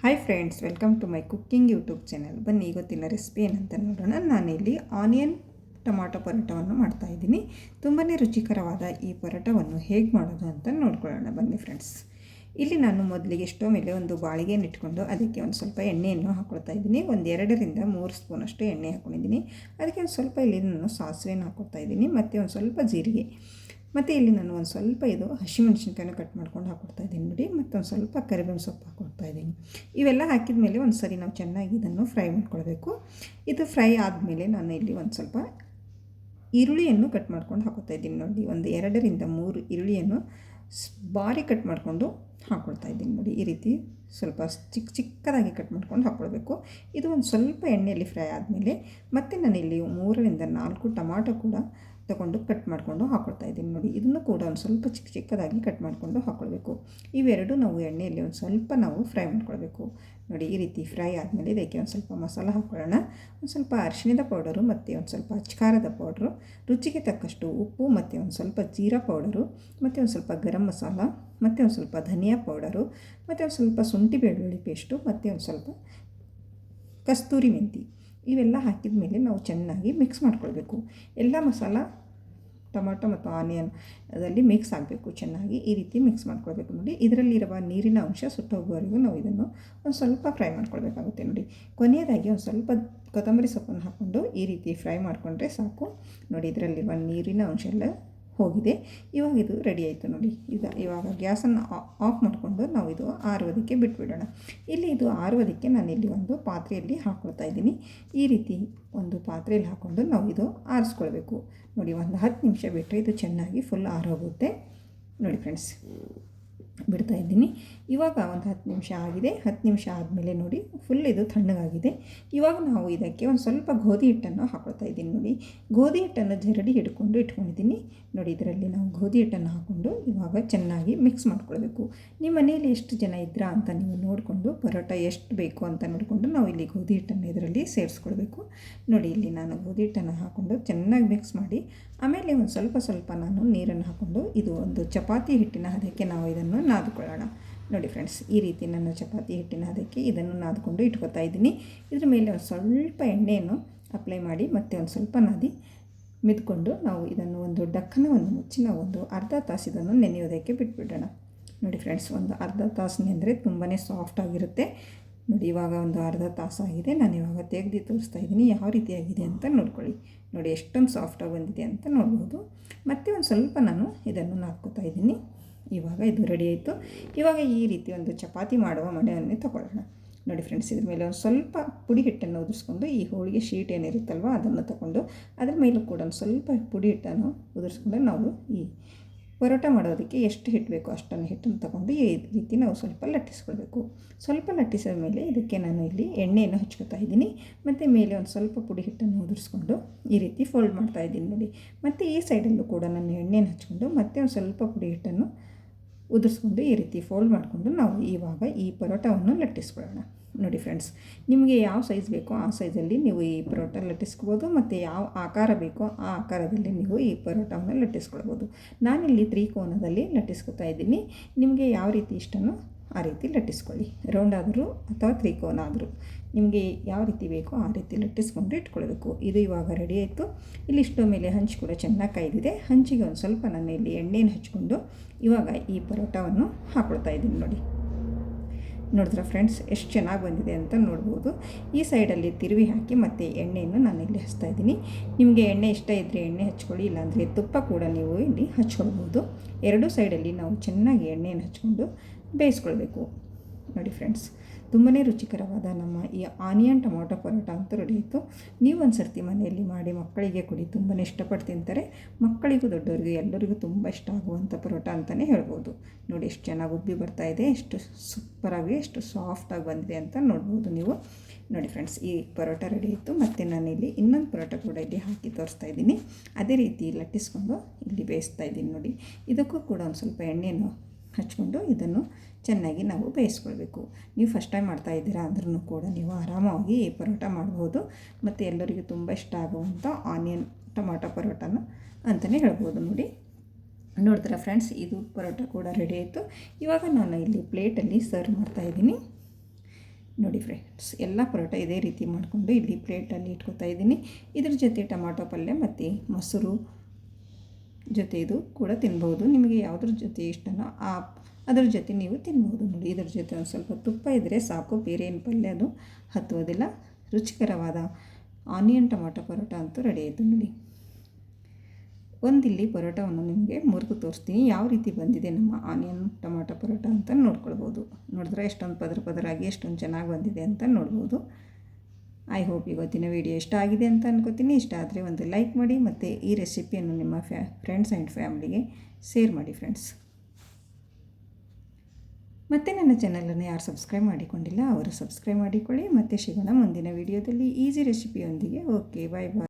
Hi friends, welcome to my cooking YouTube channel. ಬನ್ನಿ ಇವತ್ತಿನ recipe ಏನಂತ ನೋಡೋಣ. ನಾನಿಲ್ಲಿ ಆನಿಯನ್ ಟೊಮಾಟೊ ಪರೋಟವನ್ನು ಮಾಡ್ತಾಯಿದ್ದೀನಿ. ತುಂಬಾ ರುಚಿಕರವಾದ ಈ ಪರೋಟವನ್ನು ಹೇಗೆ ಮಾಡೋದು ಅಂತ ನೋಡ್ಕೊಳ್ಳೋಣ ಬನ್ನಿ ಫ್ರೆಂಡ್ಸ್. ಇಲ್ಲಿ ನಾನು ಮೊದಲಿಗೆ ಸ್ಟವ್ ಮೇಲೆ ಒಂದು ಬಾಳಿಗೆಯನ್ನು ಇಟ್ಕೊಂಡು ಅದಕ್ಕೆ ಒಂದು ಸ್ವಲ್ಪ ಎಣ್ಣೆಯನ್ನು ಹಾಕ್ಕೊಳ್ತಾ ಇದ್ದೀನಿ. ಒಂದು 2-3 ಸ್ಪೂನಷ್ಟು ಎಣ್ಣೆ ಹಾಕ್ಕೊಂಡಿದ್ದೀನಿ. ಅದಕ್ಕೆ ಒಂದು ಸ್ವಲ್ಪ ಇಲ್ಲಿ ನಾನು ಸಾಸಿವೆಯನ್ನು ಹಾಕ್ಕೊಳ್ತಾ ಇದ್ದೀನಿ ಮತ್ತು ಒಂದು ಸ್ವಲ್ಪ ಜೀರಿಗೆ. ಮತ್ತು ಇಲ್ಲಿ ನಾನು ಒಂದು ಸ್ವಲ್ಪ ಇದು ಹಸಿಮೆಣ್ಸಿನ್ಕಾಯಿನ ಕಟ್ ಮಾಡ್ಕೊಂಡು ಹಾಕ್ಕೊಡ್ತಾ ಇದ್ದೀನಿ ನೋಡಿ. ಮತ್ತು ಒಂದು ಸ್ವಲ್ಪ ಕರಿಬೇವಿನ ಸೊಪ್ಪು ಹಾಕ್ಕೊಡ್ತಾ ಇದ್ದೀನಿ. ಇವೆಲ್ಲ ಹಾಕಿದ ಮೇಲೆ ಒಂದು ಸರಿ ನಾವು ಚೆನ್ನಾಗಿ ಇದನ್ನು ಫ್ರೈ ಮಾಡ್ಕೊಳ್ಬೇಕು. ಇದು ಫ್ರೈ ಆದಮೇಲೆ ನಾನು ಇಲ್ಲಿ ಒಂದು ಸ್ವಲ್ಪ ಈರುಳ್ಳಿಯನ್ನು ಕಟ್ ಮಾಡ್ಕೊಂಡು ಹಾಕ್ಕೊಳ್ತಾ ಇದ್ದೀನಿ ನೋಡಿ. ಒಂದು 2-3 ಈರುಳ್ಳಿಯನ್ನು ಬಾರಿ ಕಟ್ ಮಾಡಿಕೊಂಡು ಹಾಕ್ಕೊಳ್ತಾ ಇದ್ದೀನಿ ನೋಡಿ. ಈ ರೀತಿ ಸ್ವಲ್ಪ ಚಿಕ್ಕದಾಗಿ ಕಟ್ ಮಾಡ್ಕೊಂಡು ಹಾಕ್ಕೊಳ್ಬೇಕು. ಇದು ಒಂದು ಸ್ವಲ್ಪ ಎಣ್ಣೆಯಲ್ಲಿ ಫ್ರೈ ಆದಮೇಲೆ ಮತ್ತು ನಾನಿಲ್ಲಿ 3-4 ಟೊಮಾಟೊ ಕೂಡ ತಗೊಂಡು ಕಟ್ ಮಾಡಿಕೊಂಡು ಹಾಕ್ಕೊಳ್ತಾ ಇದ್ದೀನಿ ನೋಡಿ. ಇದನ್ನು ಕೂಡ ಒಂದು ಸ್ವಲ್ಪ ಚಿಕ್ಕದಾಗಿ ಕಟ್ ಮಾಡಿಕೊಂಡು ಹಾಕ್ಕೊಳ್ಬೇಕು. ಇವೆರಡು ನಾವು ಎಣ್ಣೆಯಲ್ಲಿ ಒಂದು ಸ್ವಲ್ಪ ನಾವು ಫ್ರೈ ಮಾಡ್ಕೊಳ್ಬೇಕು ನೋಡಿ. ಈ ರೀತಿ ಫ್ರೈ ಆದಮೇಲೆ ಇದಕ್ಕೆ ಒಂದು ಸ್ವಲ್ಪ ಮಸಾಲ ಹಾಕ್ಕೊಳ್ಳೋಣ. ಒಂದು ಸ್ವಲ್ಪ ಅರಿಶಿಣದ ಪೌಡರು ಮತ್ತು ಒಂದು ಸ್ವಲ್ಪ ಅಚ್ಕಾರದ ಪೌಡ್ರು, ರುಚಿಗೆ ತಕ್ಕಷ್ಟು ಉಪ್ಪು ಮತ್ತು ಒಂದು ಸ್ವಲ್ಪ ಜೀರಾ ಪೌಡರು ಮತ್ತು ಒಂದು ಸ್ವಲ್ಪ ಗರಂ ಮಸಾಲ ಮತ್ತು ಒಂದು ಸ್ವಲ್ಪ ಧನಿಯಾ ಪೌಡರು ಮತ್ತು ಒಂದು ಸ್ವಲ್ಪ ಶುಂಠಿ ಬೆಳ್ಳುಳ್ಳಿ ಪೇಸ್ಟು ಮತ್ತು ಒಂದು ಸ್ವಲ್ಪ ಕಸ್ತೂರಿ ಮೆಂತಿ ಇವೆಲ್ಲ ಹಾಕಿದ ಮೇಲೆ ನಾವು ಚೆನ್ನಾಗಿ ಮಿಕ್ಸ್ ಮಾಡ್ಕೊಳ್ಬೇಕು. ಎಲ್ಲ ಮಸಾಲ ಟೊಮಾಟೊ ಮತ್ತು ಆನಿಯನ್ ಅದರಲ್ಲಿ ಮಿಕ್ಸ್ ಆಗಬೇಕು ಚೆನ್ನಾಗಿ. ಈ ರೀತಿ ಮಿಕ್ಸ್ ಮಾಡ್ಕೊಳ್ಬೇಕು ನೋಡಿ. ಇದರಲ್ಲಿರುವ ನೀರಿನ ಅಂಶ ಸುಟ್ಟೋಗುವವರೆಗೂ ನಾವು ಇದನ್ನು ಒಂದು ಸ್ವಲ್ಪ ಫ್ರೈ ಮಾಡ್ಕೊಳ್ಬೇಕಾಗುತ್ತೆ ನೋಡಿ. ಕೊನೆಯದಾಗಿ ಒಂದು ಸ್ವಲ್ಪ ಕೊತ್ತಂಬರಿ ಸೊಪ್ಪನ್ನು ಹಾಕ್ಕೊಂಡು ಈ ರೀತಿ ಫ್ರೈ ಮಾಡಿಕೊಂಡ್ರೆ ಸಾಕು ನೋಡಿ. ಇದರಲ್ಲಿರುವ ನೀರಿನ ಅಂಶ ಎಲ್ಲ ಹೋಗಿದೆ. ಇವಾಗ ಇದು ರೆಡಿ ಆಯಿತು ನೋಡಿ. ಇವಾಗ ಗ್ಯಾಸನ್ನು ಆಫ್ ಮಾಡಿಕೊಂಡು ನಾವು ಇದು ಆರುವುದಕ್ಕೆ ಬಿಟ್ಬಿಡೋಣ. ಇಲ್ಲಿ ಇದು ಆರುವುದಕ್ಕೆ ನಾನಿಲ್ಲಿ ಒಂದು ಪಾತ್ರೆಯಲ್ಲಿ ಹಾಕ್ಕೊಳ್ತಾ ಇದ್ದೀನಿ. ಈ ರೀತಿ ಒಂದು ಪಾತ್ರೆಯಲ್ಲಿ ಹಾಕ್ಕೊಂಡು ನಾವು ಇದು ಆರಿಸ್ಕೊಳ್ಬೇಕು ನೋಡಿ. ಒಂದು 10 ನಿಮಿಷ ಬಿಟ್ಟರೆ ಇದು ಚೆನ್ನಾಗಿ ಫುಲ್ ಆರೋಗುತ್ತೆ ನೋಡಿ ಫ್ರೆಂಡ್ಸ್. ಬಿಡ್ತಾ ಇದ್ದೀನಿ. ಇವಾಗ ಒಂದು 10 ನಿಮಿಷ ಆಗಿದೆ. 10 ನಿಮಿಷ ಆದಮೇಲೆ ನೋಡಿ ಫುಲ್ ಇದು ತಣ್ಣಗಾಗಿದೆ. ಇವಾಗ ನಾವು ಇದಕ್ಕೆ ಒಂದು ಸ್ವಲ್ಪ ಗೋಧಿ ಹಿಟ್ಟನ್ನು ಹಾಕ್ಕೊಳ್ತಾ ಇದ್ದೀನಿ ನೋಡಿ. ಗೋಧಿ ಹಿಟ್ಟನ್ನು ಜರಡಿ ಹಿಡ್ಕೊಂಡು ಇಟ್ಕೊಂಡಿದ್ದೀನಿ ನೋಡಿ. ಇದರಲ್ಲಿ ನಾವು ಗೋಧಿ ಹಿಟ್ಟನ್ನು ಹಾಕ್ಕೊಂಡು ಇವಾಗ ಚೆನ್ನಾಗಿ ಮಿಕ್ಸ್ ಮಾಡ್ಕೊಳ್ಬೇಕು. ನಿಮ್ಮ ಮನೆಯಲ್ಲಿ ಎಷ್ಟು ಜನ ಇದ್ರಾ ಅಂತ ನೀವು ನೋಡಿಕೊಂಡು ಪರೋಟ ಎಷ್ಟು ಬೇಕು ಅಂತ ನೋಡಿಕೊಂಡು ನಾವು ಇಲ್ಲಿ ಗೋಧಿ ಹಿಟ್ಟನ್ನು ಇದರಲ್ಲಿ ಸೇರಿಸ್ಕೊಳ್ಬೇಕು ನೋಡಿ. ಇಲ್ಲಿ ನಾನು ಗೋಧಿ ಹಿಟ್ಟನ್ನು ಹಾಕ್ಕೊಂಡು ಚೆನ್ನಾಗಿ ಮಿಕ್ಸ್ ಮಾಡಿ ಆಮೇಲೆ ಒಂದು ಸ್ವಲ್ಪ ನಾನು ನೀರನ್ನು ಹಾಕ್ಕೊಂಡು ಇದು ಒಂದು ಚಪಾತಿ ಹಿಟ್ಟಿನ ಹದಕ್ಕೆ ನಾವು ಇದನ್ನು ನಾದ್ಕೊಳ್ಳೋಣ ನೋಡಿ ಫ್ರೆಂಡ್ಸ್. ಈ ರೀತಿ ನಾನು ಚಪಾತಿ ಹಿಟ್ಟಿನ ಹದಕ್ಕೆ ಇದನ್ನು ನಾದ್ಕೊಂಡು ಇಟ್ಕೊತಾ ಇದ್ದೀನಿ. ಇದ್ರ ಮೇಲೆ ಒಂದು ಸ್ವಲ್ಪ ಎಣ್ಣೆಯನ್ನು ಅಪ್ಲೈ ಮಾಡಿ ಮತ್ತು ಒಂದು ಸ್ವಲ್ಪ ನಾದಿ ಮಿದ್ಕೊಂಡು ನಾವು ಇದನ್ನು ಒಂದು ಡಕ್ಕನವನ್ನು ಮುಚ್ಚಿ ನಾವು ಒಂದು ಅರ್ಧ ತಾಸು ಇದನ್ನು ನೆನೆಯೋದಕ್ಕೆ ಬಿಟ್ಬಿಡೋಣ ನೋಡಿ ಫ್ರೆಂಡ್ಸ್. ಒಂದು ಅರ್ಧ ತಾಸು ನೆಂದರೆ ತುಂಬಾ ಸಾಫ್ಟಾಗಿರುತ್ತೆ ನೋಡಿ. ಇವಾಗ ಒಂದು ಅರ್ಧ ತಾಸಾಗಿದೆ. ನಾನು ಇವಾಗ ತೆಗೆದು ತೋರಿಸ್ತಾ ಇದ್ದೀನಿ ಯಾವ ರೀತಿಯಾಗಿದೆ ಅಂತ ನೋಡ್ಕೊಳ್ಳಿ ನೋಡಿ. ಎಷ್ಟೊಂದು ಸಾಫ್ಟಾಗಿ ಬಂದಿದೆ ಅಂತ ನೋಡ್ಬೋದು. ಮತ್ತು ಒಂದು ಸ್ವಲ್ಪ ನಾನು ಇದನ್ನು ನಾದ್ಕೋತಾ ಇದ್ದೀನಿ. ಇವಾಗ ಇದು ರೆಡಿ ಆಯಿತು. ಇವಾಗ ಈ ರೀತಿ ಒಂದು ಚಪಾತಿ ಮಾಡುವ ಮಣೆಯನ್ನೇ ತಗೊಳ್ಳೋಣ ನೋಡಿ ಫ್ರೆಂಡ್ಸ್. ಇದ್ರ ಮೇಲೆ ಒಂದು ಸ್ವಲ್ಪ ಪುಡಿ ಹಿಟ್ಟನ್ನು ಉದುರಿಸ್ಕೊಂಡು ಈ ಹೋಳಿಗೆ ಶೀಟ್ ಏನಿರುತ್ತಲ್ವ ಅದನ್ನು ತಗೊಂಡು ಅದ್ರ ಮೇಲೂ ಕೂಡ ಒಂದು ಸ್ವಲ್ಪ ಪುಡಿ ಹಿಟ್ಟನ್ನು ಉದುರಿಸ್ಕೊಂಡು ನಾವು ಈ ಪರೋಟ ಮಾಡೋದಕ್ಕೆ ಎಷ್ಟು ಹಿಟ್ಟು ಬೇಕೋ ಅಷ್ಟನ್ನು ಹಿಟ್ಟನ್ನು ತಗೊಂಡು ಈ ರೀತಿ ನಾವು ಸ್ವಲ್ಪ ಲಟ್ಟಿಸ್ಕೊಳ್ಬೇಕು. ಸ್ವಲ್ಪ ಲಟ್ಟಿಸಿದ ಮೇಲೆ ಇದಕ್ಕೆ ನಾನು ಇಲ್ಲಿ ಎಣ್ಣೆಯನ್ನು ಹಚ್ಕೊತಾ ಇದ್ದೀನಿ. ಮತ್ತು ಮೇಲೆ ಒಂದು ಸ್ವಲ್ಪ ಪುಡಿ ಹಿಟ್ಟನ್ನು ಉದುರಿಸ್ಕೊಂಡು ಈ ರೀತಿ ಫೋಲ್ಡ್ ಮಾಡ್ತಾ ಇದ್ದೀನಿ ನೋಡಿ. ಮತ್ತು ಈ ಸೈಡಲ್ಲೂ ಕೂಡ ನಾನು ಎಣ್ಣೆಯನ್ನು ಹಚ್ಕೊಂಡು ಮತ್ತೆ ಒಂದು ಸ್ವಲ್ಪ ಪುಡಿ ಹಿಟ್ಟನ್ನು ಉದುರಿಸ್ಕೊಂಡು ಈ ರೀತಿ ಫೋಲ್ಡ್ ಮಾಡಿಕೊಂಡು ನಾವು ಇವಾಗ ಈ ಪರೋಟವನ್ನು ಲಟ್ಟಿಸ್ಕೊಳ್ಳೋಣ ನೋಡಿ ಫ್ರೆಂಡ್ಸ್. ನಿಮಗೆ ಯಾವ ಸೈಜ್ ಬೇಕೋ ಆ ಸೈಜಲ್ಲಿ ನೀವು ಈ ಪರೋಟ ಲಟ್ಟಿಸ್ಕೊಬೋದು ಮತ್ತು ಯಾವ ಆಕಾರ ಬೇಕೋ ಆ ಆಕಾರದಲ್ಲಿ ನೀವು ಈ ಪರೋಟವನ್ನು ಲಟ್ಟಿಸ್ಕೊಳ್ಬೋದು. ನಾನಿಲ್ಲಿ ತ್ರಿಕೋನದಲ್ಲಿ ಲಟ್ಟಿಸ್ಕೊತಾ ಇದ್ದೀನಿ. ನಿಮಗೆ ಯಾವ ರೀತಿ ಇಷ್ಟನೋ ಆ ರೀತಿ ಲಟ್ಟಿಸ್ಕೊಳ್ಳಿ. ರೌಂಡ್ ಆದರೂ ಅಥವಾ ತ್ರಿಕೋನ ಆದರೂ ನಿಮಗೆ ಯಾವ ರೀತಿ ಬೇಕೋ ಆ ರೀತಿ ಲಟ್ಟಿಸ್ಕೊಂಡು ಇಟ್ಕೊಳ್ಬೇಕು. ಇದು ಇವಾಗ ರೆಡಿ ಆಯಿತು. ಇಲ್ಲಿ ಸ್ಟವ್ ಮೇಲೆ ಹಂಚು ಕೂಡ ಚೆನ್ನಾಗಿ ಕಾಯ್ದಿದೆ. ಹಂಚಿಗೆ ಒಂದು ಸ್ವಲ್ಪ ನಾನು ಇಲ್ಲಿ ಎಣ್ಣೆಯನ್ನು ಹಚ್ಕೊಂಡು ಇವಾಗ ಈ ಪರೋಟವನ್ನು ಹಾಕ್ಕೊಳ್ತಾ ಇದ್ದೀನಿ ನೋಡಿ. ನೋಡಿದ್ರೆ ಫ್ರೆಂಡ್ಸ್ ಎಷ್ಟು ಚೆನ್ನಾಗಿ ಬಂದಿದೆ ಅಂತ ನೋಡ್ಬೋದು. ಈ ಸೈಡಲ್ಲಿ ತಿರುವಿ ಹಾಕಿ ಮತ್ತು ಎಣ್ಣೆಯನ್ನು ನಾನು ಇಲ್ಲಿ ಹಚ್ತಾ ಇದ್ದೀನಿ. ನಿಮಗೆ ಎಣ್ಣೆ ಇಷ್ಟ ಇದ್ದರೆ ಎಣ್ಣೆ ಹಚ್ಕೊಳ್ಳಿ, ಇಲ್ಲಾಂದರೆ ತುಪ್ಪ ಕೂಡ ನೀವು ಇಲ್ಲಿ ಹಚ್ಕೊಳ್ಬೋದು. ಎರಡೂ ಸೈಡಲ್ಲಿ ನಾವು ಚೆನ್ನಾಗಿ ಎಣ್ಣೆಯನ್ನು ಹಚ್ಕೊಂಡು ಬೇಯಿಸ್ಕೊಳ್ಬೇಕು ನೋಡಿ ಫ್ರೆಂಡ್ಸ್. ತುಂಬಾ ರುಚಿಕರವಾದ ನಮ್ಮ ಈ ಆನಿಯನ್ ಟೊಮಾಟೊ ಪರೋಟ ಅಂತೂ ರೆಡಿ ಆಯಿತು. ನೀವು ಒಂದು ಸರ್ತಿ ಮನೆಯಲ್ಲಿ ಮಾಡಿ ಮಕ್ಕಳಿಗೆ ಕೊಡಿ, ತುಂಬಾ ಇಷ್ಟಪಟ್ಟು ತಿಂತಾರೆ. ಮಕ್ಕಳಿಗೂ ದೊಡ್ಡವರಿಗೂ ಎಲ್ಲರಿಗೂ ತುಂಬ ಇಷ್ಟ ಆಗುವಂಥ ಪರೋಟ ಅಂತಲೇ ಹೇಳ್ಬೋದು ನೋಡಿ. ಎಷ್ಟು ಚೆನ್ನಾಗಿ ಉಬ್ಬಿ ಬರ್ತಾಯಿದೆ, ಎಷ್ಟು ಸೂಪರಾಗಿ ಎಷ್ಟು ಸಾಫ್ಟಾಗಿ ಬಂದಿದೆ ಅಂತ ನೋಡ್ಬೋದು ನೀವು ನೋಡಿ ಫ್ರೆಂಡ್ಸ್. ಈ ಪರೋಟ ರೆಡಿ ಆಯಿತು. ಮತ್ತು ನಾನಿಲ್ಲಿ ಇನ್ನೊಂದು ಪರೋಟ ಕೂಡ ಇಲ್ಲಿ ಹಾಕಿ ತೋರಿಸ್ತಾ ಇದ್ದೀನಿ. ಅದೇ ರೀತಿ ಲಟ್ಟಿಸ್ಕೊಂಡು ಇಲ್ಲಿ ಬೇಯಿಸ್ತಾ ಇದ್ದೀನಿ ನೋಡಿ. ಇದಕ್ಕೂ ಕೂಡ ಒಂದು ಸ್ವಲ್ಪ ಎಣ್ಣೆಯನ್ನು ಹಚ್ಕೊಂಡು ಇದನ್ನು ಚೆನ್ನಾಗಿ ನಾವು ಬೇಯಿಸ್ಕೊಳ್ಬೇಕು. ನೀವು ಫಸ್ಟ್ ಟೈಮ್ ಮಾಡ್ತಾ ಇದ್ದೀರಾ ಅಂದ್ರೂ ಕೂಡ ನೀವು ಆರಾಮಾಗಿ ಈ ಪರೋಟ ಮಾಡ್ಬೋದು. ಮತ್ತು ಎಲ್ಲರಿಗೂ ತುಂಬ ಇಷ್ಟ ಆಗುವಂಥ ಆನಿಯನ್ ಟೊಮಾಟೊ ಪರೋಟನ ಅಂತಲೇ ಹೇಳ್ಬೋದು ನೋಡಿ. ನೋಡ್ತೀರಾ ಫ್ರೆಂಡ್ಸ್, ಇದು ಪರೋಟ ಕೂಡ ರೆಡಿ ಆಯಿತು. ಇವಾಗ ನಾನು ಇಲ್ಲಿ ಪ್ಲೇಟಲ್ಲಿ ಸರ್ವ್ ಮಾಡ್ತಾಯಿದ್ದೀನಿ ನೋಡಿ ಫ್ರೆಂಡ್ಸ್, ಎಲ್ಲ ಪರೋಟ ಇದೇ ರೀತಿ ಮಾಡಿಕೊಂಡು ಇಲ್ಲಿ ಪ್ಲೇಟಲ್ಲಿ ಇಟ್ಕೊತಾ ಇದ್ದೀನಿ. ಇದ್ರ ಜೊತೆ ಟೊಮಾಟೊ ಪಲ್ಯ ಮತ್ತು ಮೊಸರು ಜೊತೆ ಇದು ಕೂಡ ತಿನ್ಬೋದು. ನಿಮಗೆ ಯಾವುದ್ರ ಜೊತೆ ಇಷ್ಟನೋ ಅದ್ರ ಜೊತೆ ನೀವು ತಿನ್ಬೋದು. ನೋಡಿ, ಇದ್ರ ಜೊತೆ ಒಂದು ಸ್ವಲ್ಪ ತುಪ್ಪ ಇದ್ದರೆ ಸಾಕು, ಬೇರೆ ಏನು ಪಲ್ಯ ಅದು ಹತ್ತೋದಿಲ್ಲ. ರುಚಿಕರವಾದ ಆನಿಯನ್ ಟೊಮಾಟೊ ಪರೋಟ ಅಂತೂ ರೆಡಿ ಆಯಿತು. ನೋಡಿ, ಒಂದಿಲ್ಲಿ ಪರೋಟವನ್ನು ನಿಮಗೆ ಮುರಿದು ತೋರಿಸ್ತೀನಿ, ಯಾವ ರೀತಿ ಬಂದಿದೆ ನಮ್ಮ ಆನಿಯನ್ ಟೊಮಾಟೊ ಪರೋಟ ಅಂತ ನೋಡ್ಕೊಳ್ಬೋದು. ನೋಡಿದ್ರೆ ಎಷ್ಟೊಂದು ಪದರಾಗಿ ಎಷ್ಟೊಂದು ಚೆನ್ನಾಗಿ ಬಂದಿದೆ ಅಂತ ನೋಡ್ಬೋದು. ಐ ಹೋಪ್ ಇವತ್ತಿನ ವಿಡಿಯೋ ಇಷ್ಟ ಆಗಿದೆ ಅಂತ ಅನ್ಕೋತೀನಿ. ಇಷ್ಟ ಆದರೆ ಒಂದು ಲೈಕ್ ಮಾಡಿ ಮತ್ತು ಈ ರೆಸಿಪಿಯನ್ನು ನಿಮ್ಮ ಫ್ರೆಂಡ್ಸ್ ಆ್ಯಂಡ್ ಫ್ಯಾಮಿಲಿಗೆ ಶೇರ್ ಮಾಡಿ ಫ್ರೆಂಡ್ಸ್. ಮತ್ತು ನನ್ನ ಚಾನಲನ್ನು ಯಾರು ಸಬ್ಸ್ಕ್ರೈಬ್ ಮಾಡಿಕೊಂಡಿಲ್ಲ ಅವರು ಸಬ್ಸ್ಕ್ರೈಬ್ ಮಾಡಿಕೊಳ್ಳಿ. ಮತ್ತೆ ಸಿಗೋಣ ಮುಂದಿನ ವಿಡಿಯೋದಲ್ಲಿ ಈಸಿ ರೆಸಿಪಿಯೊಂದಿಗೆ. ಓಕೆ, ಬಾಯ್ ಬಾಯ್.